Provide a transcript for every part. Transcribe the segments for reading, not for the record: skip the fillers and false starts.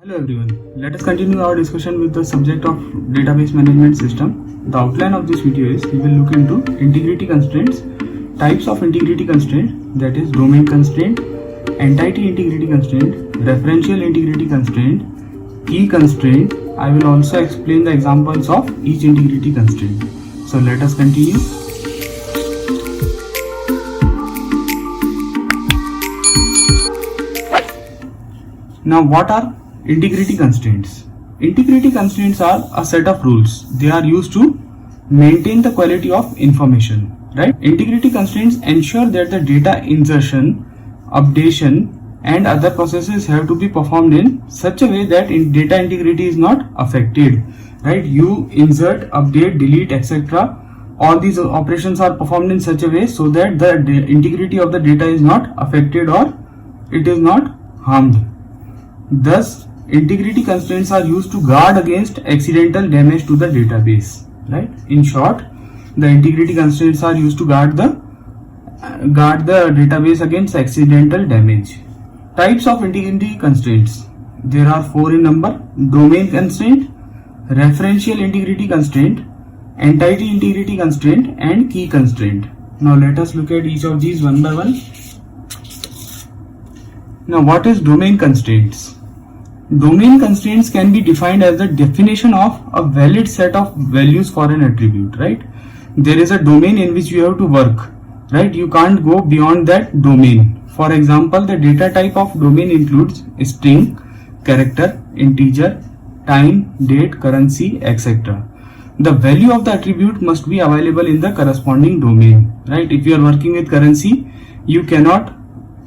Hello everyone, let us continue our discussion with the subject of database management system. The outline of this video is we will look into integrity constraints, types of integrity constraint, that is domain constraint, entity integrity constraint, referential integrity constraint, key constraint. I will also explain the examples of each integrity constraint. So let us continue. Now what are integrity constraints? Integrity constraints are a set of rules. They are used to maintain the quality of information, right? Integrity constraints ensure that the data insertion, updation and other processes have to be performed in such a way that data integrity is not affected, right? You insert, update, delete, etc. All these operations are performed in such a way so that the integrity of the data is not affected or it is not harmed. Thus, integrity constraints are used to guard against accidental damage to the database, right? In short, the integrity constraints are used to guard the database against accidental damage. Types of integrity constraints. There are 4 in number: domain constraint, referential integrity constraint, entity integrity constraint, and key constraint. Now let us look at each of these one by one. Now what is domain constraints? Domain constraints can be defined as the definition of a valid set of values for an attribute, right? There is a domain in which you have to work, right? You can't go beyond that domain. For example, the data type of domain includes string, character, integer, time, date, currency, etc. The value of the attribute must be available in the corresponding domain, right? If you are working with currency, you cannot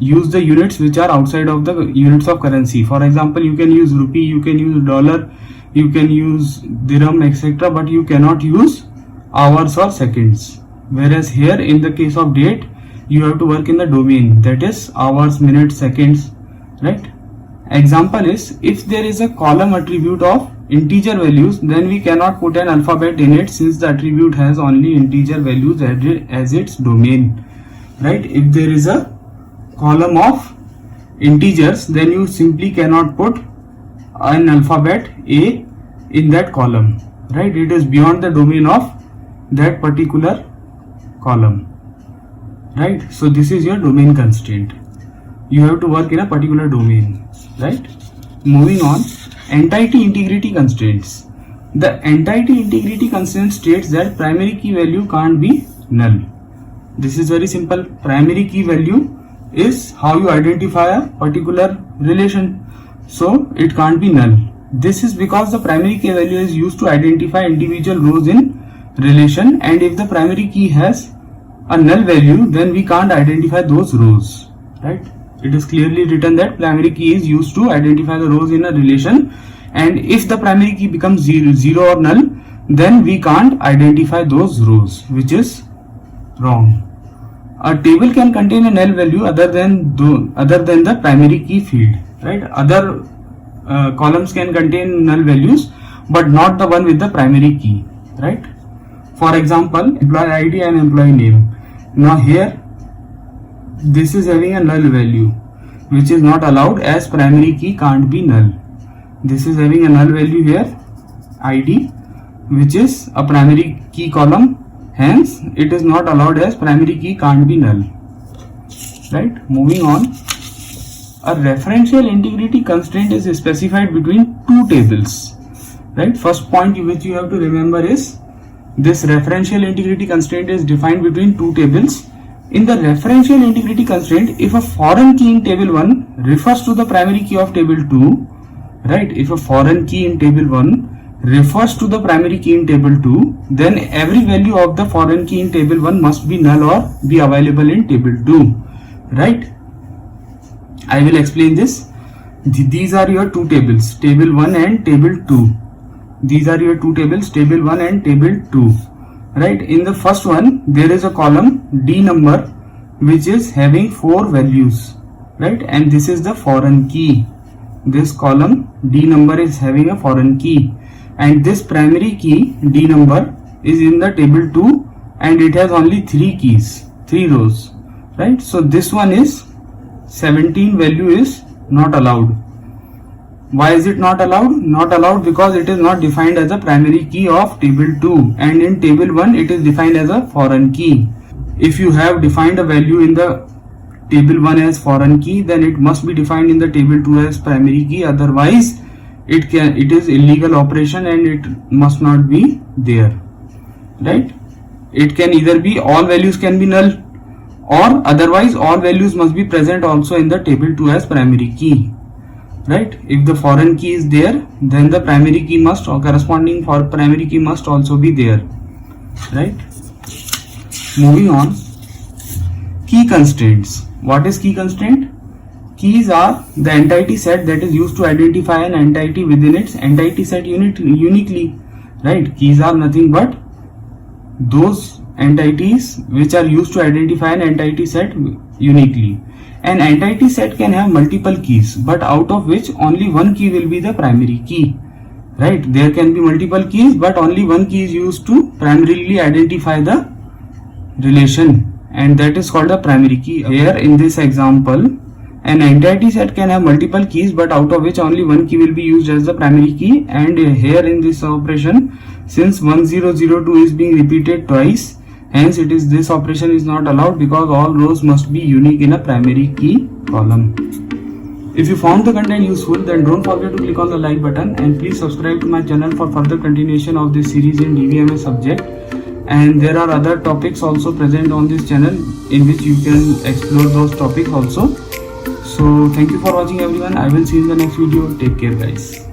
use the units which are outside of the units of currency. For example, you can use rupee, you can use dollar, you can use dirham, etc. But you cannot use hours or seconds. Whereas here in the case of date, you have to work in the domain, that is hours, minutes, seconds, right? Example is, if there is a column attribute of integer values, then we cannot put an alphabet in it since the attribute has only integer values as its domain, right? If there is a column of integers, then you simply cannot put an alphabet A in that column, right? It is beyond the domain of that particular column, right? So this is your domain constraint. You have to work in a particular domain, right? Moving on, entity integrity constraints. The entity integrity constraint states that primary key value can't be null. This is very simple. Primary key value is how you identify a particular relation, so it can't be null. This is because the primary key value is used to identify individual rows in relation, and if the primary key has a null value, then we can't identify those rows, right? It is clearly written that primary key is used to identify the rows in a relation, and if the primary key becomes zero or null, then we can't identify those rows, which is wrong. A table can contain a null value other than the primary key field, right? Other columns can contain null values, but not the one with the primary key, right? For example, employee ID and employee name. Now here, this is having a null value, which is not allowed as primary key can't be null. This is having a null value here, ID, which is a primary key column. Hence, it is not allowed as primary key can't be null, right? Moving on, a referential integrity constraint is specified between two tables, right? First point which you have to remember is this referential integrity constraint is defined between two tables. In the referential integrity constraint, if a foreign key in table 1 refers to the primary key of table 2, right? If a foreign key in table 1 refers to the primary key in table 2, then every value of the foreign key in table 1 must be null or be available in table 2, right? I will explain this. These are your two tables, table 1 and table 2. These are your two tables, table 1 and table 2, right? In the first one, there is a column D number which is having 4 values, right? And this is the foreign key. This column D number is having a foreign key, and this primary key D number is in the table 2 and it has only 3 keys, 3 rows, right? So this one is 17 value is not allowed. Why is it not allowed? Not allowed because it is not defined as a primary key of table 2, and in table 1 it is defined as a foreign key. If you have defined a value in the table 1 as foreign key, then it must be defined in the table 2 as primary key, otherwise it is illegal operation and it must not be there, right? It can either be all values can be null, or otherwise all values must be present also in the table 2 as primary key, right? If the foreign key is there, then the primary key must, or corresponding for primary key must also be there, right? Moving on, key constraints. What is key constraint? Keys are the entity set that is used to identify an entity within its entity set uniquely, right? Keys are nothing but those entities which are used to identify an entity set uniquely. An entity set can have multiple keys, but out of which only one key will be the primary key, right? There can be multiple keys, but only one key is used to primarily identify the relation, and that is called a primary key. Here in this example, an entity set can have multiple keys, but out of which only one key will be used as the primary key. And here in this operation, since 1002 is being repeated twice, hence this operation is not allowed because all rows must be unique in a primary key column. If you found the content useful, then don't forget to click on the like button, and please subscribe to my channel for further continuation of this series in DBMS subject. And there are other topics also present on this channel in which you can explore those topics also. So thank you for watching everyone. I will see you in the next video. Take care guys.